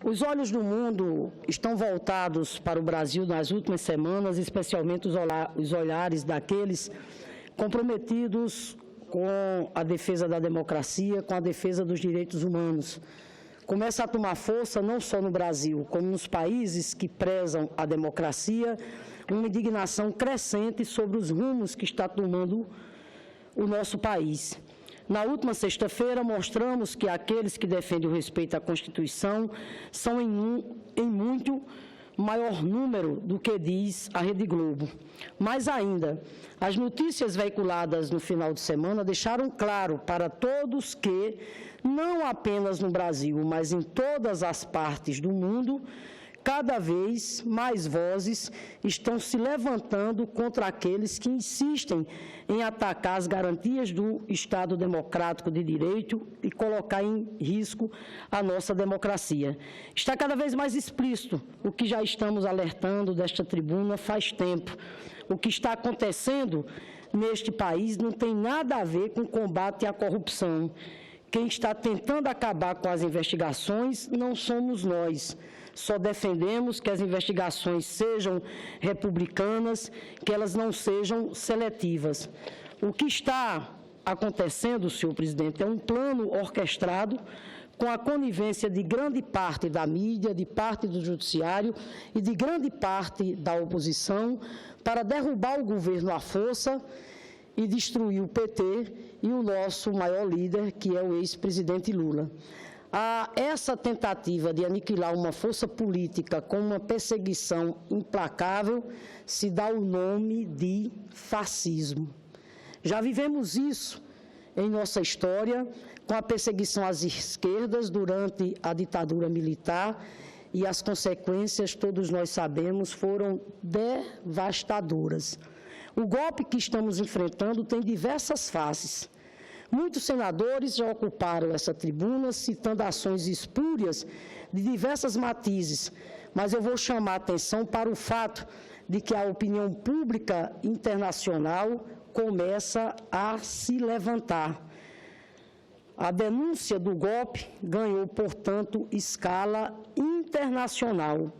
Os olhos do mundo estão voltados para o Brasil nas últimas semanas, especialmente os olhares daqueles comprometidos com a defesa da democracia, com a defesa dos direitos humanos. Começa a tomar força não só no Brasil, como nos países que prezam a democracia, uma indignação crescente sobre os rumos que está tomando o nosso país. Na última sexta-feira, mostramos que aqueles que defendem o respeito à Constituição são em muito maior número do que diz a Rede Globo. Mais ainda, as notícias veiculadas no final de semana deixaram claro para todos que, não apenas no Brasil, mas em todas as partes do mundo, cada vez mais vozes estão se levantando contra aqueles que insistem em atacar as garantias do Estado democrático de direito e colocar em risco a nossa democracia. Está cada vez mais explícito o que já estamos alertando desta tribuna faz tempo. O que está acontecendo neste país não tem nada a ver com combate à corrupção. Quem está tentando acabar com as investigações não somos nós. Só defendemos que as investigações sejam republicanas, que elas não sejam seletivas. O que está acontecendo, senhor presidente, é um plano orquestrado com a conivência de grande parte da mídia, de parte do judiciário e de grande parte da oposição para derrubar o governo à força e destruir o PT e o nosso maior líder, que é o ex-presidente Lula. A essa tentativa de aniquilar uma força política com uma perseguição implacável se dá o nome de fascismo. Já vivemos isso em nossa história com a perseguição às esquerdas durante a ditadura militar e as consequências, todos nós sabemos, foram devastadoras. O golpe que estamos enfrentando tem diversas faces. Muitos senadores já ocuparam essa tribuna citando ações espúrias de diversas matizes, mas eu vou chamar a atenção para o fato de que a opinião pública internacional começa a se levantar. A denúncia do golpe ganhou, portanto, escala internacional.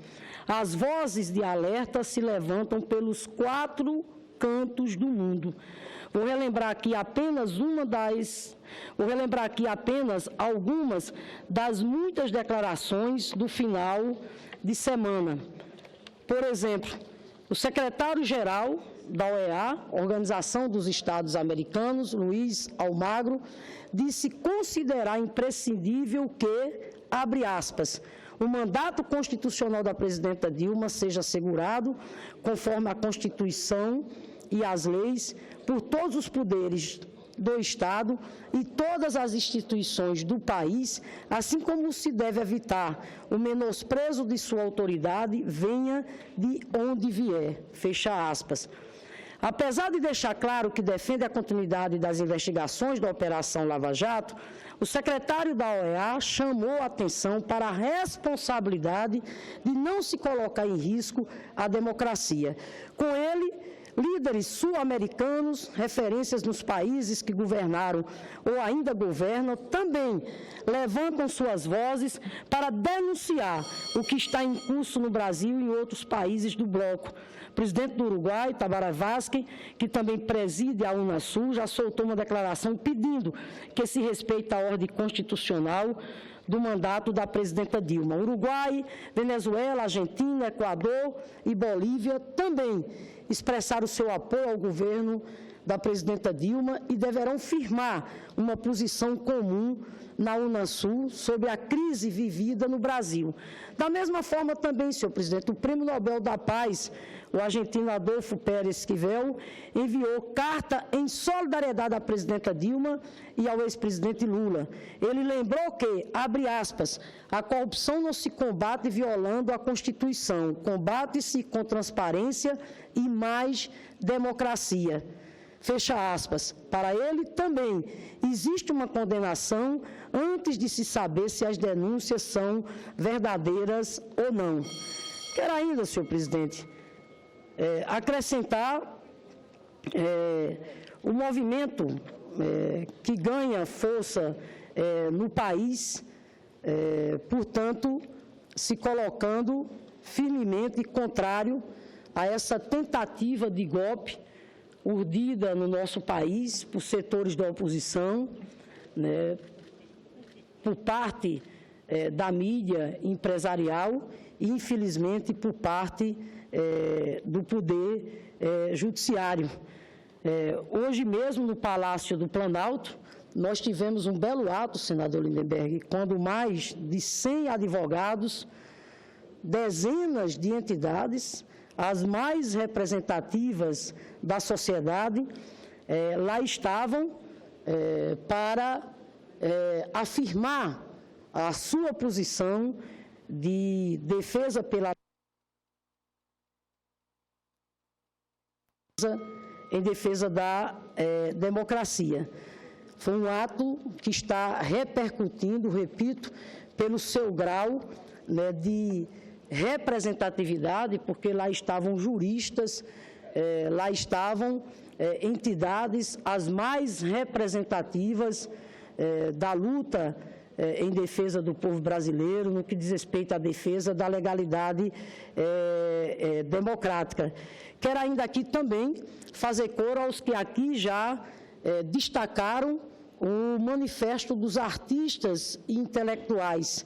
As vozes de alerta se levantam pelos 4 cantos do mundo. Vou relembrar aqui apenas algumas das muitas declarações do final de semana. Por exemplo, o secretário-geral da OEA, Organização dos Estados Americanos, Luiz Almagro, disse considerar imprescindível que, abre aspas, o mandato constitucional da presidenta Dilma seja assegurado, conforme a Constituição e as leis, por todos os poderes do Estado e todas as instituições do país, assim como se deve evitar o menosprezo de sua autoridade, venha de onde vier. Fecha aspas. Apesar de deixar claro que defende a continuidade das investigações da Operação Lava Jato, o secretário da OEA chamou a atenção para a responsabilidade de não se colocar em risco a democracia. Com ele, líderes sul-americanos, referências nos países que governaram ou ainda governam, também levantam suas vozes para denunciar o que está em curso no Brasil e em outros países do bloco. O presidente do Uruguai, Tabaré Vázquez, que também preside a Unasul, já soltou uma declaração pedindo que se respeite a ordem constitucional do mandato da presidenta Dilma. Uruguai, Venezuela, Argentina, Equador e Bolívia também expressaram seu apoio ao governo da presidenta Dilma e deverão firmar uma posição comum na Unasul sobre a crise vivida no Brasil. Da mesma forma também, senhor presidente, o Prêmio Nobel da Paz, o argentino Adolfo Pérez Esquivel, enviou carta em solidariedade à presidenta Dilma e ao ex-presidente Lula. Ele lembrou que, abre aspas, a corrupção não se combate violando a Constituição, combate-se com transparência e mais democracia. Fecha aspas. Para ele também existe uma condenação antes de se saber se as denúncias são verdadeiras ou não. Quero ainda, senhor presidente, acrescentar o movimento que ganha força no país, portanto, se colocando firmemente contrário a essa tentativa de golpe urdida no nosso país por setores da oposição, né, por parte da mídia empresarial e, infelizmente, por parte do Poder Judiciário. Hoje mesmo, no Palácio do Planalto, nós tivemos um belo ato, senador Lindenberg, quando mais de 100 advogados, dezenas de entidades, as mais representativas da sociedade, lá estavam para afirmar a sua posição de defesa pela em defesa da democracia. Foi um ato que está repercutindo, repito, pelo seu grau, né, de representatividade, porque lá estavam juristas, lá estavam entidades as mais representativas da luta em defesa do povo brasileiro, no que diz respeito à defesa da legalidade democrática. Quero ainda aqui também fazer coro aos que aqui já destacaram o manifesto dos artistas e intelectuais,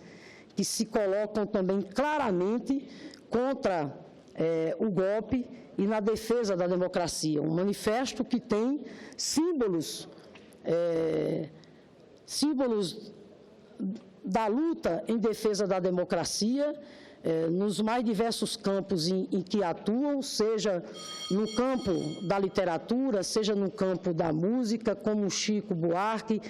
que se colocam também claramente contra o golpe e na defesa da democracia. Um manifesto que tem símbolos da luta em defesa da democracia, nos mais diversos campos em que atuam, seja no campo da literatura, seja no campo da música, como Chico Buarque,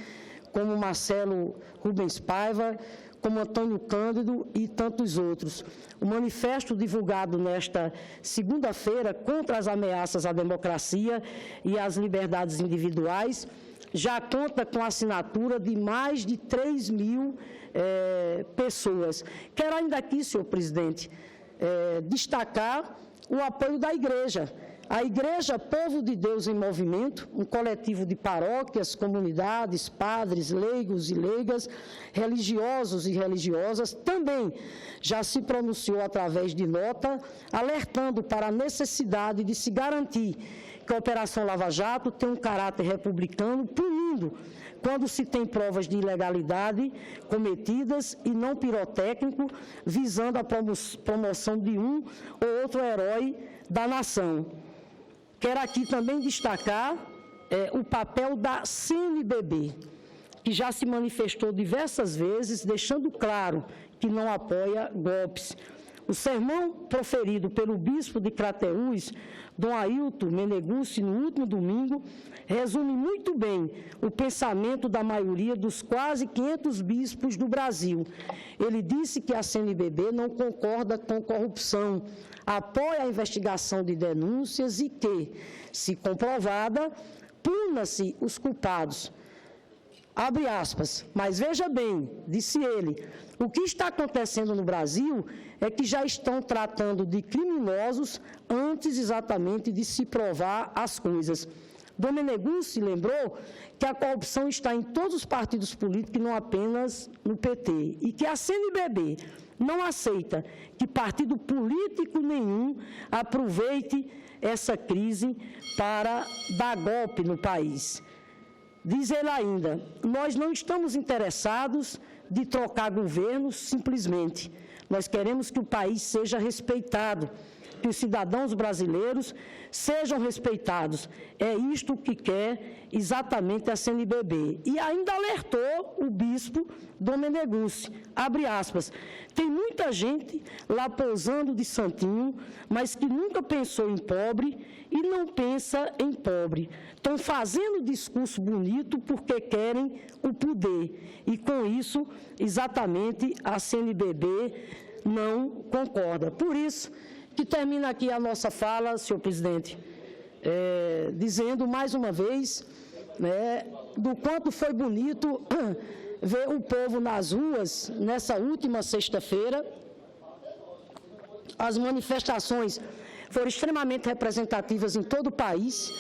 como Marcelo Rubens Paiva, como Antônio Cândido e tantos outros. O manifesto divulgado nesta segunda-feira contra as ameaças à democracia e às liberdades individuais já conta com a assinatura de mais de 3.000 pessoas. Quero ainda aqui, senhor presidente, destacar o apoio da Igreja. A Igreja Povo de Deus em Movimento, um coletivo de paróquias, comunidades, padres, leigos e leigas, religiosos e religiosas, também já se pronunciou através de nota, alertando para a necessidade de se garantir que a Operação Lava Jato tem um caráter republicano, punindo quando se tem provas de ilegalidade cometidas e não pirotécnico, visando a promoção de um ou outro herói da nação. Quero aqui também destacar o papel da CNBB, que já se manifestou diversas vezes, deixando claro que não apoia golpes. O sermão proferido pelo bispo de Crateús, Dom Ailton Meneguzzi, no último domingo, resume muito bem o pensamento da maioria dos quase 500 bispos do Brasil. Ele disse que a CNBB não concorda com corrupção, apoia a investigação de denúncias e que, se comprovada, puna-se os culpados. Abre aspas, mas veja bem, disse ele, o que está acontecendo no Brasil é que já estão tratando de criminosos antes exatamente de se provar as coisas. Dom Meneguzzi lembrou que a corrupção está em todos os partidos políticos e não apenas no PT, e que a CNBB não aceita que partido político nenhum aproveite essa crise para dar golpe no país. Diz ele ainda, nós não estamos interessados de trocar governos simplesmente. Nós queremos que o país seja respeitado, que os cidadãos brasileiros sejam respeitados. É isto que quer exatamente a CNBB. E ainda alertou o bispo Dom Meneguzzi, abre aspas, tem muita gente lá pousando de santinho, mas que nunca pensou em pobre e não pensa em pobre. Estão fazendo discurso bonito porque querem o poder. E com isso, exatamente, a CNBB não concorda. Por isso que termina aqui a nossa fala, senhor presidente, dizendo mais uma vez, do quanto foi bonito ver o povo nas ruas nessa última sexta-feira. As manifestações foram extremamente representativas em todo o país.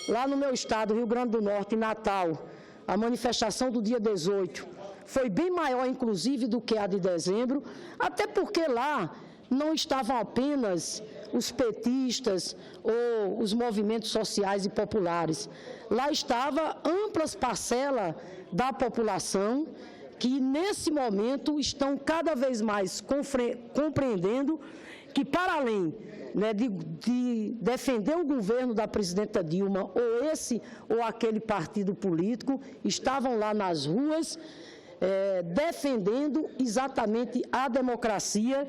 Lá no meu estado, Rio Grande do Norte, em Natal, a manifestação do dia 18 foi bem maior, inclusive, do que a de dezembro, até porque lá não estavam apenas os petistas ou os movimentos sociais e populares. Lá estava amplas parcelas da população que, nesse momento, estão cada vez mais compreendendo que, para além, né, de defender o governo da presidenta Dilma, ou esse ou aquele partido político, estavam lá nas ruas defendendo exatamente a democracia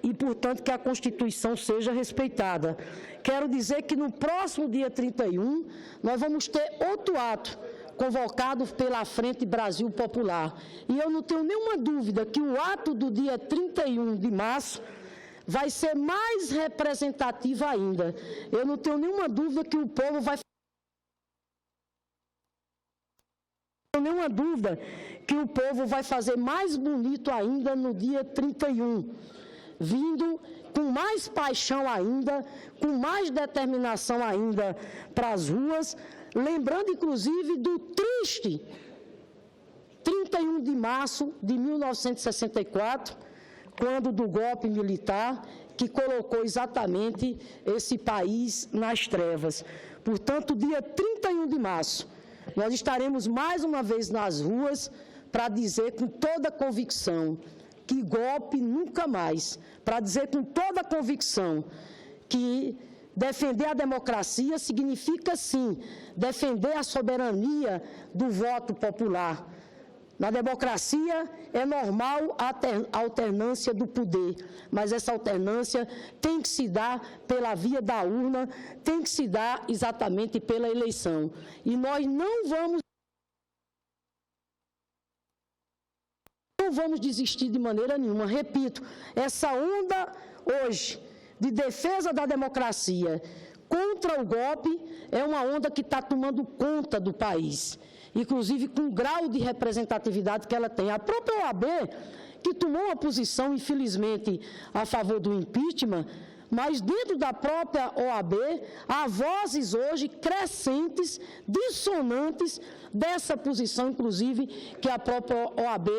e, portanto, que a Constituição seja respeitada. Quero dizer que no próximo dia 31, nós vamos ter outro ato convocado pela Frente Brasil Popular. E eu não tenho nenhuma dúvida que o ato do dia 31 de março vai ser mais representativo ainda. Eu não tenho nenhuma dúvida que o povo vai... nenhuma dúvida que o povo vai fazer mais bonito ainda no dia 31, vindo com mais paixão ainda, com mais determinação ainda para as ruas, lembrando inclusive do triste 31 de março de 1964, quando do golpe militar que colocou exatamente esse país nas trevas. Portanto, dia 31 de março, nós estaremos mais uma vez nas ruas para dizer com toda convicção que golpe nunca mais, para dizer com toda convicção que defender a democracia significa, sim, defender a soberania do voto popular. Na democracia é normal a alternância do poder, mas essa alternância tem que se dar pela via da urna, tem que se dar exatamente pela eleição. E nós não vamos desistir de maneira nenhuma. Repito, essa onda hoje de defesa da democracia contra o golpe é uma onda que está tomando conta do país, inclusive com o grau de representatividade que ela tem. A própria OAB, que tomou uma posição, infelizmente, a favor do impeachment, mas dentro da própria OAB, há vozes hoje crescentes, dissonantes dessa posição, inclusive, que a própria OAB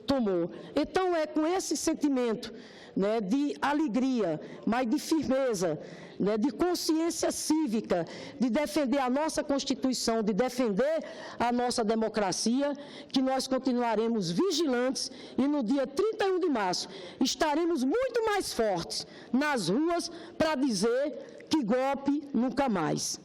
tomou. Então, é com esse sentimento, né, de alegria, mas de firmeza, né, de consciência cívica, de defender a nossa Constituição, de defender a nossa democracia, que nós continuaremos vigilantes e no dia 31 de março estaremos muito mais fortes nas ruas para dizer que golpe nunca mais.